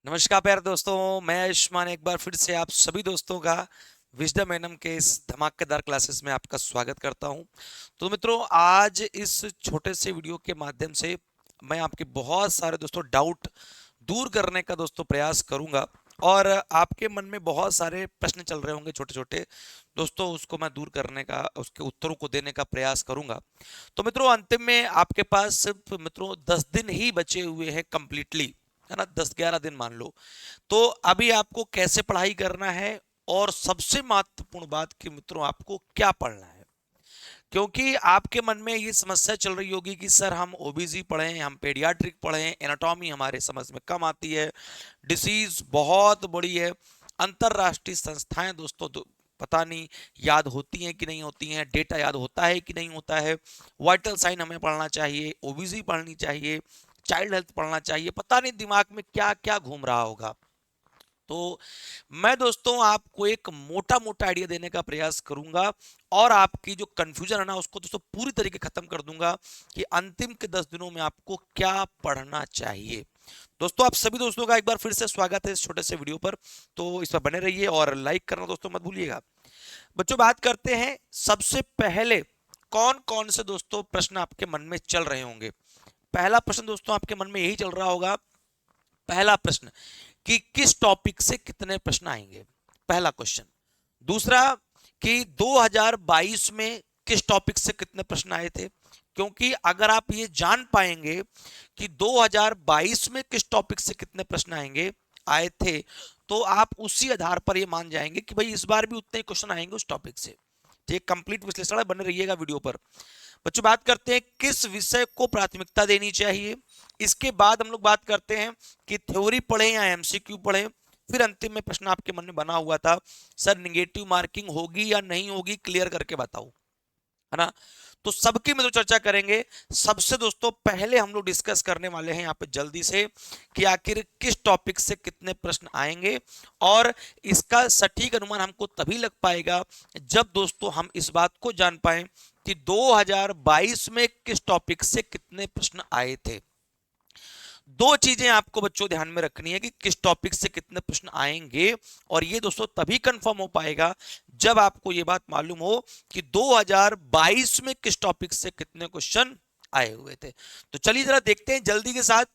नमस्कार प्यारे दोस्तों, मैं आयुष्मान एक बार फिर से आप सभी दोस्तों का विजडम एनम के इस धमाकेदार क्लासेस में आपका स्वागत करता हूं। तो मित्रों, आज इस छोटे से वीडियो के माध्यम से मैं आपके बहुत सारे दोस्तों डाउट दूर करने का दोस्तों प्रयास करूंगा। और आपके मन में बहुत सारे प्रश्न चल रहे होंगे छोटे छोटे दोस्तों, उसको मैं दूर करने का, उसके उत्तरों को देने का प्रयास करूंगा। तो मित्रों, अंतिम में आपके पास सिर्फ मित्रों 10 दिन ही बचे हुए हैं कंप्लीटली, है ना, 10-11 दिन मान लो। तो अभी आपको कैसे पढ़ाई करना है, और सबसे महत्वपूर्ण बात कि मित्रों आपको क्या पढ़ना है। क्योंकि आपके मन में ये समस्या चल रही होगी कि सर हम ओबीजी पढ़ें, हम पेडियाट्रिक पढ़ें, एनाटॉमी हमारे समझ में कम आती है, डिसीज बहुत बड़ी है, अंतरराष्ट्रीय संस्थाएं दोस्तों तो पता नहीं याद होती हैं कि नहीं होती हैं, डेटा याद होता है कि नहीं होता है, वाइटल साइन हमें पढ़ना चाहिए, ओबीजी पढ़नी चाहिए, चाइल्ड हेल्थ पढ़ना चाहिए, पता नहीं दिमाग में क्या क्या घूम रहा होगा। तो मैं दोस्तों आपको एक मोटा मोटा आइडिया देने का प्रयास करूंगा, और आपकी जो कंफ्यूजन है ना उसको दोस्तों पूरी तरीके खत्म कर दूंगा कि अंतिम के 10 दिनों में आपको क्या पढ़ना चाहिए। दोस्तों, आप सभी दोस्तों का एक बार फिर से स्वागत है इस छोटे से वीडियो पर। तो इस पर बने रहिए और लाइक करना दोस्तों मत भूलिएगा। बच्चों, बात करते हैं सबसे पहले कौन कौन से दोस्तों प्रश्न आपके मन में चल रहे होंगे। पहला प्रश्न दोस्तों आपके मन में यही चल रहा होगा, पहला प्रश्न कि किस टॉपिक से कितने प्रश्न आएंगे, पहला क्वेश्चन। दूसरा कि 2022 में किस टॉपिक से कितने प्रश्न आए थे। क्योंकि अगर आप ये जान पाएंगे कि 2022 में किस टॉपिक से कितने प्रश्न आए थे, तो आप उसी आधार पर ये मान जाएंगे कि भाई इस बार भी उतने क्वेश्चन आएंगे उस टॉपिक से। ठीक, कंप्लीट विश्लेषण बने रहिएगा वीडियो पर। बच्चों, बात करते हैं किस विषय को प्राथमिकता देनी चाहिए। इसके बाद हम लोग बात करते हैं कि थ्योरी पढ़ें या एमसीक्यू पढ़ें। फिर अंतिम में प्रश्न आपके मन में बना हुआ था, सर निगेटिव मार्किंग होगी या नहीं होगी, क्लियर करके बताओ, है ना। तो सबकी में तो चर्चा करेंगे। सबसे दोस्तों पहले हम लोग डिस्कस करने वाले हैं यहाँ पे जल्दी से कि आखिर किस टॉपिक से कितने प्रश्न आएंगे। और इसका सटीक अनुमान हमको तभी लग पाएगा जब दोस्तों हम इस बात को जान पाए कि 2022 में किस टॉपिक से कितने प्रश्न आए थे। दो चीजें आपको बच्चों ध्यान में रखनी है कि किस टॉपिक से कितने प्रश्न आएंगे, और ये दोस्तों तभी कंफर्म हो पाएगा जब आपको ये बात मालूम हो कि 2022 में किस टॉपिक से कितने क्वेश्चन आए हुए थे। तो चलिए जरा देखते हैं जल्दी के साथ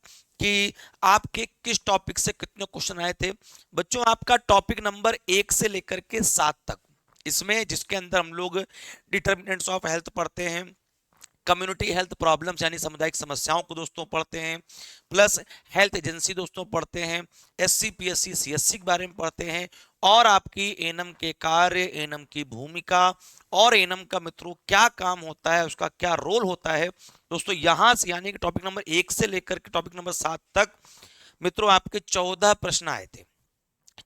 कि आपके किस टॉपिक से कितने क्वेश्चन आए थे। बच्चों, आपका टॉपिक नंबर 1 से लेकर के 7 तक, इसमें जिसके अंदर हम लोग डिटर्मिनेंट्स ऑफ हेल्थ पढ़ते हैं, कम्युनिटी हेल्थ प्रॉब्लम्स यानी सामुदायिक समस्याओं को दोस्तों पढ़ते हैं, प्लस हेल्थ एजेंसी दोस्तों पढ़ते हैं, एससी पीएससी सीएससी के बारे में पढ़ते हैं, और आपकी एनम के कार्य, एनम की भूमिका, और एनम का मित्रों क्या काम होता है, उसका क्या रोल होता है दोस्तों। यहां से यानी कि टॉपिक नंबर 1 से लेकर के टॉपिक नंबर 7 तक मित्रों आपके 14 प्रश्न आए थे।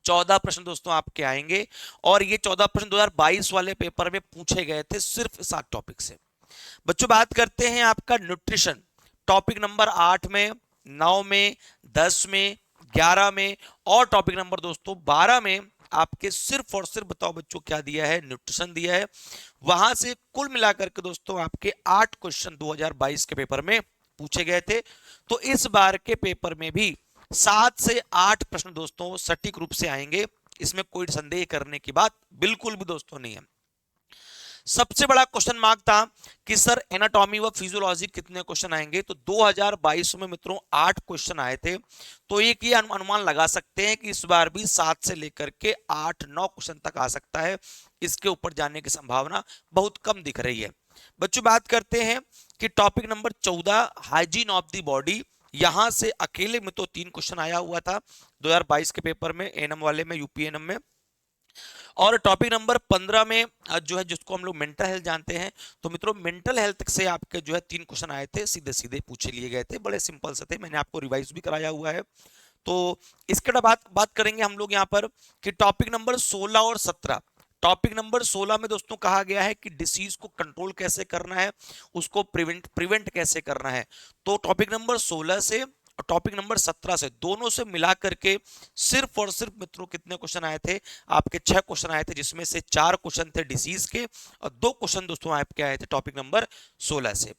14 प्रश्न दोस्तों आपके आएंगे, और ये 14 प्रश्न 2022 वाले पेपर में पूछे गए थे सिर्फ 7 टॉपिक से। बच्चों, बात करते हैं आपका न्यूट्रिशन, टॉपिक नंबर 8 में, 9 में, 10 में, 11 में, और टॉपिक नंबर दोस्तों 12 में आपके सिर्फ और सिर्फ बताओ बच्चों क्या दिया है, न्यूट्रिशन दिया है। वहां से कुल मिलाकर के दोस्तों आपके 8 क्वेश्चन 2022 के पेपर में पूछे गए थे। तो इस बार के पेपर में भी 7 से 8 प्रश्न दोस्तों सटीक रूप से आएंगे, इसमें कोई संदेह करने की बात बिल्कुल भी दोस्तों नहीं है। सबसे बड़ा क्वेश्चन मार्क था कि सर एनाटॉमी व फिजियोलॉजी कितने क्वेश्चन आएंगे। तो 2022 में मित्रों 8 क्वेश्चन आए थे। तो एक ये अनुमान लगा सकते हैं कि इस बार भी 7 से लेकर के 8-9 क्वेश्चन तक आ सकता है, इसके ऊपर जाने की संभावना बहुत कम दिख रही है। बच्चों, बात करते हैं कि topic number 14 hygiene of the body, यहां से अकेले में तो 3 क्वेश्चन आया हुआ था 2022 के पेपर में, एनएम वाले में, यूपी एनएम में। और टॉपिक नंबर 15 में जो है, जिसको हम लोग मेंटल हेल्थ जानते हैं, तो मित्रों मेंटल हेल्थ से आपके जो है 3 क्वेश्चन आए थे, सीधे सीधे पूछे लिए गए थे, बड़े सिंपल से थे, मैंने आपको रिवाइज भी कराया हुआ है। तो इसके बाद बात करेंगे हम लोग यहाँ पर कि टॉपिक नंबर 16 और 17। टॉपिक नंबर 16 में दोस्तों कहा गया है कि डिसीज को कंट्रोल कैसे करना है, उसको प्रिवेंट कैसे करना है। तो टॉपिक नंबर 16 से और टॉपिक नंबर 17 से, दोनों से मिला करके सिर्फ और सिर्फ मित्रों कितने क्वेश्चन आए थे, आपके 6 क्वेश्चन आए थे, जिसमें से 4 क्वेश्चन थे डिसीज के, और 2 क्वेश्चन दोस्तों आपके आए थे टॉपिक नंबर 16 से।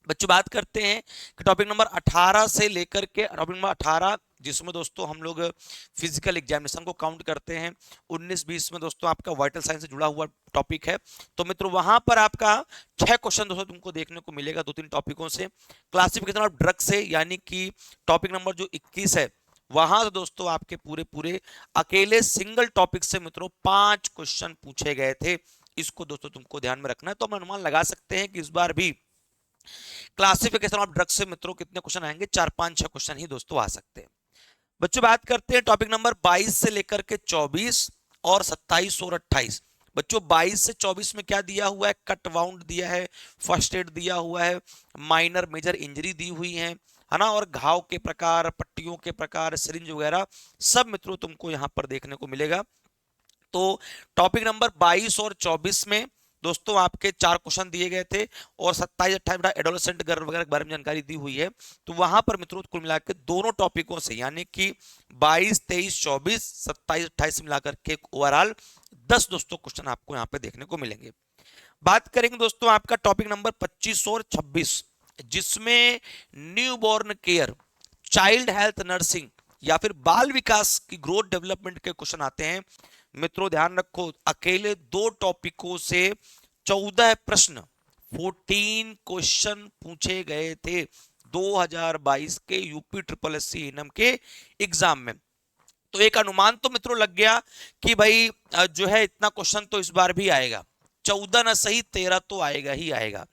बच्चों, बात करते हैं कि टॉपिक नंबर 18 से लेकर के टॉपिक नंबर 18 जिसमें दोस्तों हम लोग फिजिकल एग्जामिनेशन को काउंट करते हैं। 19-20 में दोस्तों आपका वाइटल साइंस से जुड़ा हुआ टॉपिक है। तो मित्रों वहां पर आपका 6 क्वेश्चन दोस्तों तुमको देखने को मिलेगा 2-3 टॉपिकों से। क्लासिफिकेशन ऑफ ड्रग से, यानी कि टॉपिक नंबर जो 21 है, वहां से दोस्तों आपके पूरे पूरे अकेले सिंगल टॉपिक से मित्रों 5 क्वेश्चन पूछे गए थे। इसको दोस्तों तुमको ध्यान में रखना है। तो हम अनुमान लगा सकते हैं कि इस बार भी क्लासिफिकेशन ऑफ ड्रग्स से मित्रों कितने क्वेश्चन आएंगे, 4-5-6 क्वेश्चन ही दोस्तों आ सकते हैं। बच्चों बात करते हैं टॉपिक नंबर 22 से लेकर के 24 और 27 और 28। बच्चों 22 से 24 में क्या दिया हुआ है, कट वाउंड दिया है, फर्स्ट एड दिया हुआ है, माइनर मेजर इंजरी दी हुई है ना, और घाव के प्रकार, पट्टियों के प्रकार, सिरिंज वगैरह सब मित्रों तुमको यहाँ पर देखने को मिलेगा। तो टॉपिक नंबर 22 और 24 में दोस्तों आपके 4 क्वेश्चन दिए गए थे, और 27-28 एडोलेसेंट गर्ल वगैरह के बारे में जानकारी दी हुई है। तो वहां पर मित्रों कुल मिलाकर दोनों टॉपिकों से, यानी कि 22, 23, 24, 27, 28 मिलाकर के ओवरऑल 10 दोस्तों क्वेश्चन आपको यहाँ पे देखने को मिलेंगे। बात करेंगे दोस्तों आपका टॉपिक नंबर 25 और 26, जिसमें newborn care, child health nursing या फिर बाल विकास की ग्रोथ डेवलपमेंट के क्वेश्चन आते हैं। मित्रों ध्यान रखो, अकेले 2 टॉपिकों से 14 प्रश्न, 14 क्वेश्चन पूछे गए थे 2022 के यूपी ट्रिपल एससी इनम के एग्जाम में। तो एक अनुमान तो मित्रों लग गया कि भाई जो है इतना क्वेश्चन तो इस बार भी आएगा, 14 ना सही 13 तो आएगा ही आएगा,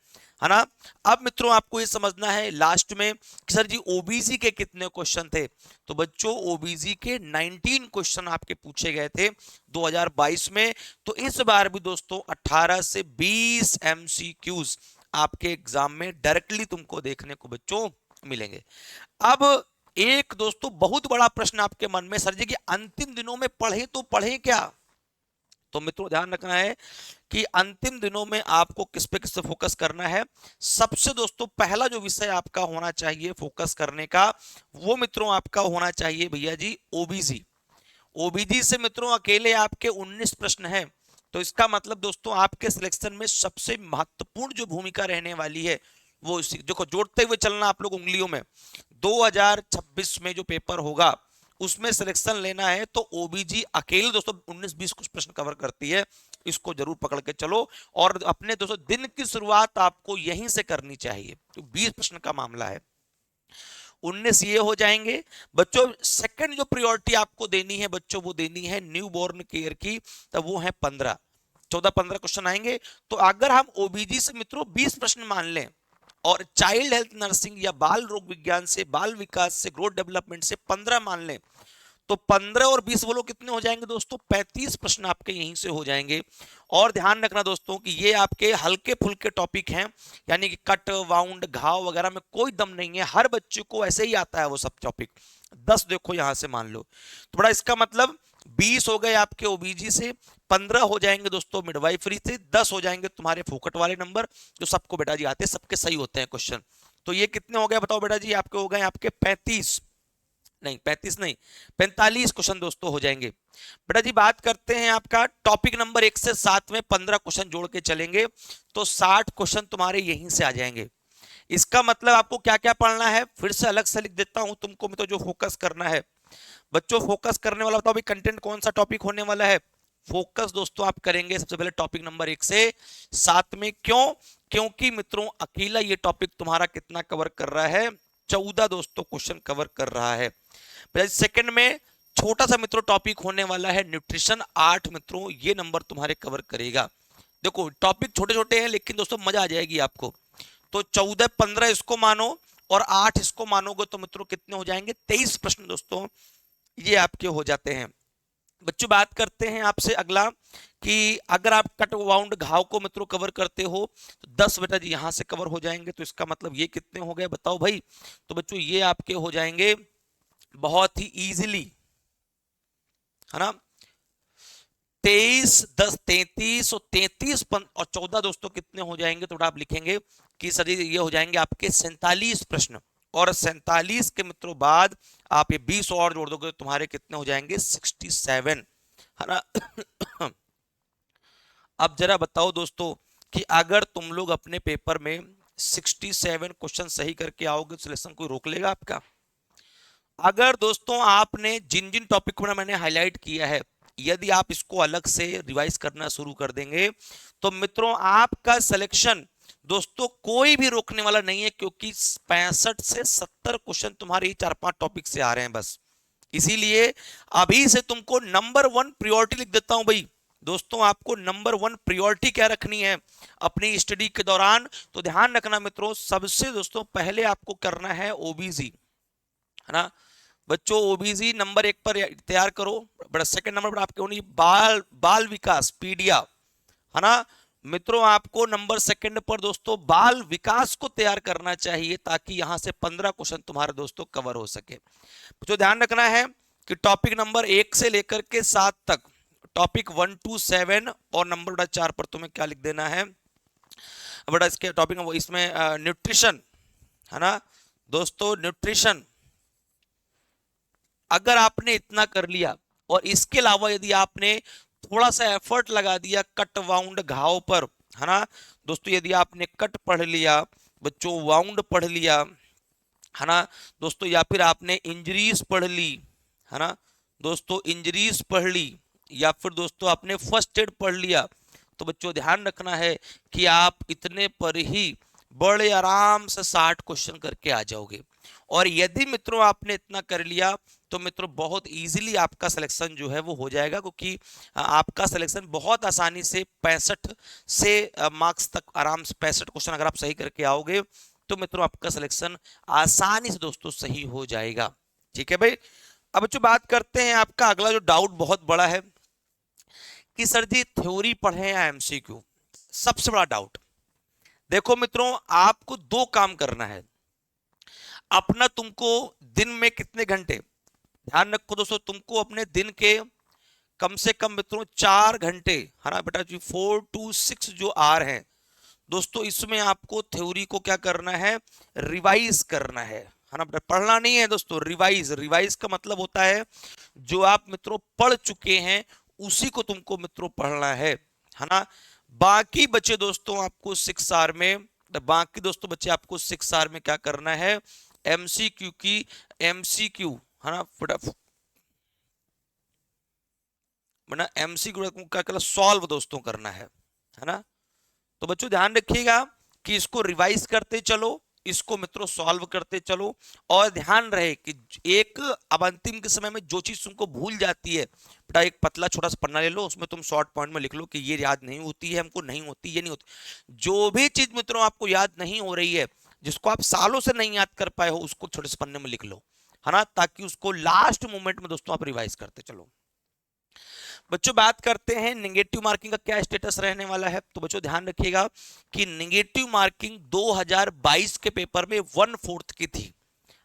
है ना। अब मित्रों आपको ये समझना है लास्ट में कि सर जी ओबीसी के कितने क्वेश्चन थे। तो बच्चों ओबीसी के 19 क्वेश्चन आपके पूछे गए थे 2022 में। तो इस बार भी दोस्तों 18 से 20 एमसीक्यूज आपके एग्जाम में डायरेक्टली तुमको देखने को बच्चों मिलेंगे। अब एक दोस्तों बहुत बड़ा प्रश्न आपके मन में, सर जी कि अंतिम दिनों में पढ़े तो पढ़े क्या। तो मित्रों ध्यान रखना है कि अंतिम दिनों में आपको किस पे फोकस करना है। सबसे दोस्तों पहला जो विषय आपका होना चाहिए फोकस करने का, वो मित्रों आपका होना चाहिए भैया जी ओबीसी। ओबीसी से मित्रों अकेले आपके 19 प्रश्न हैं। तो इसका मतलब दोस्तों आपके सिलेक्शन में सबसे महत्वपूर्ण जो भूमिका रहने वाली है वो इसी, देखो जोड़ते हुए चलना आप लोग उंगलियों में, 2026 में जो पेपर होगा उसमें सिलेक्शन लेना है तो ओबीजी अकेले दोस्तों 19-20 कुछ प्रश्न कवर करती है। इसको जरूर पकड़ के चलो, और अपने दोस्तों दिन की शुरुआत आपको यहीं से करनी चाहिए। तो 20 प्रश्न का मामला है, 19 ये हो जाएंगे बच्चों। सेकंड जो प्रायोरिटी आपको देनी है बच्चों, वो देनी है न्यू बॉर्न केयर की, तो वो है 15, 14-15 क्वेश्चन आएंगे। तो अगर हम ओबीजी से मित्रों 20 प्रश्न मान लें, और चाइल्ड हेल्थ नर्सिंग या बाल रोग विज्ञान से, बाल विकास से, ग्रोथ डेवलपमेंट से 15 मान लें, तो 15 और 20 बोलो कितने हो जाएंगे दोस्तों, 35 प्रश्न आपके यहीं से हो जाएंगे। और ध्यान रखना दोस्तों कि ये आपके हल्के फुल्के टॉपिक हैं, यानी कि कट वाउंड घाव वगैरह में कोई दम नहीं है, हर बच्चे को ऐसे ही आता है वो सब टॉपिक। 10 देखो यहां से मान लो, तो बड़ा इसका मतलब 20 हो गए आपके ओबीजी से, 15 हो जाएंगे दोस्तों मिडवाइफरी से, 10 हो जाएंगे तुम्हारे फोकट वाले नंबर जो सबको बेटा जी आते हैं, सबके सही होते हैं क्वेश्चन। तो ये कितने हो गए बताओ बेटा जी, आपके हो गए आपके 35 नहीं 35 नहीं 45 क्वेश्चन दोस्तों हो जाएंगे। बेटा जी बात करते हैं आपका टॉपिक नंबर 1 से 7 में 15 क्वेश्चन जोड़ के चलेंगे तो 60 क्वेश्चन तुम्हारे यहीं से आ जाएंगे। इसका मतलब आपको क्या क्या पढ़ना है फिर से अलग से लिख देता हूं तुमको, मैं तो जो फोकस करना है बच्चों, फोकस करने वाला बताओ भाई कंटेंट कौन सा टॉपिक होने वाला है। फोकस दोस्तों आप करेंगे सबसे पहले टॉपिक नंबर 1 से 7 में। क्यों? क्योंकि मित्रों अकेला ये टॉपिक तुम्हारा कितना कवर कर रहा है, 14 दोस्तों क्वेश्चन कवर कर रहा है। सेकंड में छोटा सा मित्रों टॉपिक होने वाला है न्यूट्रिशन, 8 मित्रों ये नंबर तुम्हारे कवर करेगा। देखो टॉपिक छोटे छोटे हैं लेकिन दोस्तों मजा आ जाएगी आपको। तो 14-15 इसको मानो और 8 इसको मानोगे तो मित्रों कितने हो जाएंगे, 23 प्रश्न दोस्तों ये आपके हो जाते हैं। बच्चों बात करते हैं आपसे अगला कि अगर आप कट वाउंड घाव को मित्रों कवर करते हो तो 10 बेटा जी यहां से कवर हो जाएंगे। तो इसका मतलब ये कितने हो गए बताओ भाई। तो बच्चों ये आपके हो जाएंगे बहुत ही इजीली, है ना, 23, 10, 33 और 33 और 14 दोस्तों कितने हो जाएंगे। तो आप लिखेंगे कि सर ये हो जाएंगे आपके 47 प्रश्न, और 47 के मित्रों बाद आप ये 20 और जोड़ दोगे तो तुम्हारे कितने हो जाएंगे 67, है ना। अब जरा बताओ दोस्तों कि अगर तुम लोग अपने पेपर में 67 क्वेश्चन सही करके आओगे तो सिलेक्शन कोई रोक लेगा आपका? अगर दोस्तों आपने जिन जिन टॉपिक को मैंने हाईलाइट किया है, यदि आप इसको अलग से रिवाइज करना शुरू कर देंगे तो मित्रों आपका सिलेक्शन दोस्तों कोई भी रोकने वाला नहीं है, क्योंकि 65 से 70 क्वेश्चन तुम्हारे 4-5 टॉपिक से आ रहे हैं बस। इसीलिए अभी से तुमको नंबर 1 प्रियोरिटी लिख देता हूं भाई। दोस्तों आपको नंबर 1 प्रियोरिटी क्या रखनी है अपनी स्टडी के दौरान, तो ध्यान रखना मित्रों, सबसे दोस्तों पहले आपको करना है ओबीसी, है ना बच्चों। ओबीसी नंबर 1 पर तैयार करो। बड़ा सेकंड नंबर पर आपके होनी बाल बाल विकास पीडिया, है ना मित्रों। आपको नंबर सेकंड पर दोस्तों बाल विकास को तैयार करना चाहिए, ताकि यहां से 15 क्वेश्चन तुम्हारे दोस्तों कवर हो सके। तो ध्यान रखना है कि टॉपिक नंबर 1 से लेकर के 7 तक, टॉपिक 1 to 7 और नंबर 4 पर तुम्हें क्या लिख देना है बड़ा इसके टॉपिक वो इसमें न्यूट्रिशन, है ना दोस्तों। न्यूट्रिशन अगर आपने इतना कर लिया और इसके अलावा यदि आपने थोड़ा सा एफर्ट लगा दिया कट वाउंड घाव पर, है ना दोस्तों, यदि आपने कट पढ़ लिया बच्चों, वाउंड पढ़ लिया, है ना दोस्तों, या फिर आपने इंजरीज पढ़ ली, है ना दोस्तों, इंजरीज पढ़ ली, या फिर दोस्तों आपने फर्स्ट एड पढ़ लिया, तो बच्चों ध्यान रखना है कि आप इतने पर ही बड़े आराम से 60 क्वेश्चन करके आ जाओगे। और यदि मित्रों आपने इतना कर लिया तो मित्रों बहुत इजीली आपका सिलेक्शन जो है वो हो जाएगा, क्योंकि आपका सिलेक्शन बहुत आसानी से 65 से मार्क्स तक आराम से 65 क्वेश्चन अगर आप सही करके आओगे तो मित्रों आपका सिलेक्शन आसानी से दोस्तों सही हो जाएगा। ठीक है भाई। अब बच्चों बात करते हैं आपका अगला जो डाउट बहुत बड़ा है कि सर जी थ्योरी पढ़े या एमसीक्यू। सबसे बड़ा डाउट देखो मित्रों, आपको 2 काम करना है। अपना तुमको दिन में कितने घंटे, ध्यान रखो दोस्तों, तुमको अपने दिन के कम से कम मित्रों 4 घंटे, है ना बेटा जी, 4 to 6 जो आर हैं दोस्तों, इसमें आपको थ्योरी को क्या करना है, रिवाइज करना है ना बेटा। पढ़ना नहीं है दोस्तों, रिवाइज। रिवाइज का मतलब होता है जो आप मित्रों पढ़ चुके हैं उसी को तुमको मित्रों पढ़ना है ना। बाकी बच्चे दोस्तों आपको 6 आर में, बाकी दोस्तों बच्चे आपको 6 आर में क्या करना है, एमसीक्यू की एमसीक्यू, है ना बना एमसीक्यू का सॉल्व दोस्तों करना है ना। तो बच्चों ध्यान रखिएगा कि इसको रिवाइज करते चलो, इसको मित्रों सॉल्व करते चलो, और ध्यान रहे कि एक अब अंतिम के समय में जो चीज तुमको भूल जाती है बेटा, एक पतला छोटा सा पन्ना ले लो, उसमें तुम शॉर्ट पॉइंट में लिख लो कि ये याद नहीं होती है हमको, नहीं होती, ये नहीं होती। जो भी चीज मित्रों आपको याद नहीं हो रही है, जिसको आप सालों से नहीं याद कर पाए हो, उसको छोटे से पन्ने में लिख लो, है ना, ताकि उसको लास्ट मोमेंट में दोस्तों आप रिवाइज करते चलो। बच्चों बात करते हैं नेगेटिव मार्किंग का क्या स्टेटस रहने वाला है। तो बच्चों ध्यान रखिएगा कि नेगेटिव मार्किंग 2022 के पेपर में 1/4 की थी,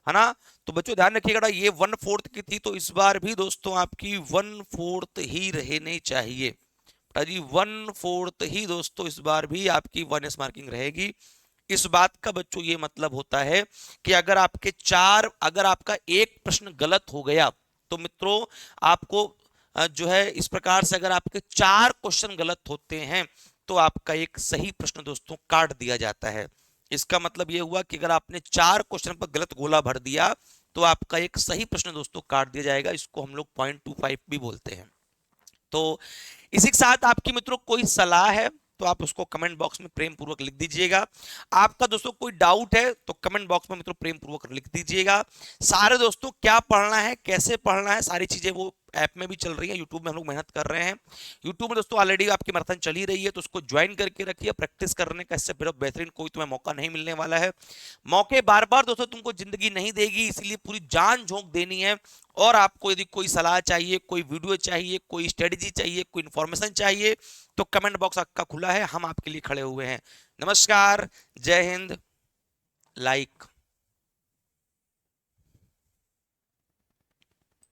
है ना। तो बच्चों ध्यान रखिएगा ये 1/4 की थी, तो इस बार भी दोस्तों आपकी 1/4 ही रहनी चाहिए जी। 1/4 ही दोस्तों इस बार भी आपकी 1S मार्किंग रहेगी। इस बात का बच्चों ये मतलब होता है कि अगर आपका एक प्रश्न गलत हो गया तो मित्रों आपको जो है इस प्रकार से, अगर आपके 4 क्वेश्चन गलत होते हैं तो आपका एक सही प्रश्न दोस्तों काट दिया जाता है। इसका मतलब यह हुआ कि अगर आपने 4 क्वेश्चन पर गलत गोला भर दिया तो आपका एक सही प्रश्न दोस्तों काट दिया जाएगा। इसको हम लोग 0.25 भी बोलते हैं। तो इसी के साथ आपकी मित्रों कोई सलाह है तो आप उसको कमेंट बॉक्स में प्रेम पूर्वक लिख दीजिएगा। आपका दोस्तों कोई डाउट है तो कमेंट बॉक्स में मित्रों प्रेम पूर्वक लिख दीजिएगा। सारे दोस्तों क्या पढ़ना है, कैसे पढ़ना है, सारी चीजें वो ऐप में भी चल रही है, यूट्यूब में हम लोग मेहनत कर रहे हैं। यूट्यूब में दोस्तों ऑलरेडी आपकी मैराथन चली रही है, तो उसको ज्वाइन करके रखिए। प्रैक्टिस करने का इससे बेहतरीन कोई तुम्हें मौका नहीं मिलने वाला है। मौके बार बार दोस्तों तुमको जिंदगी नहीं देगी, इसलिए पूरी जान झोंक देनी है। और आपको यदि कोई सलाह चाहिए, कोई वीडियो चाहिए, कोई स्ट्रेटेजी चाहिए, कोई इंफॉर्मेशन चाहिए, तो कमेंट बॉक्स आपका खुला है, हम आपके लिए खड़े हुए हैं। नमस्कार, जय हिंद, लाइक।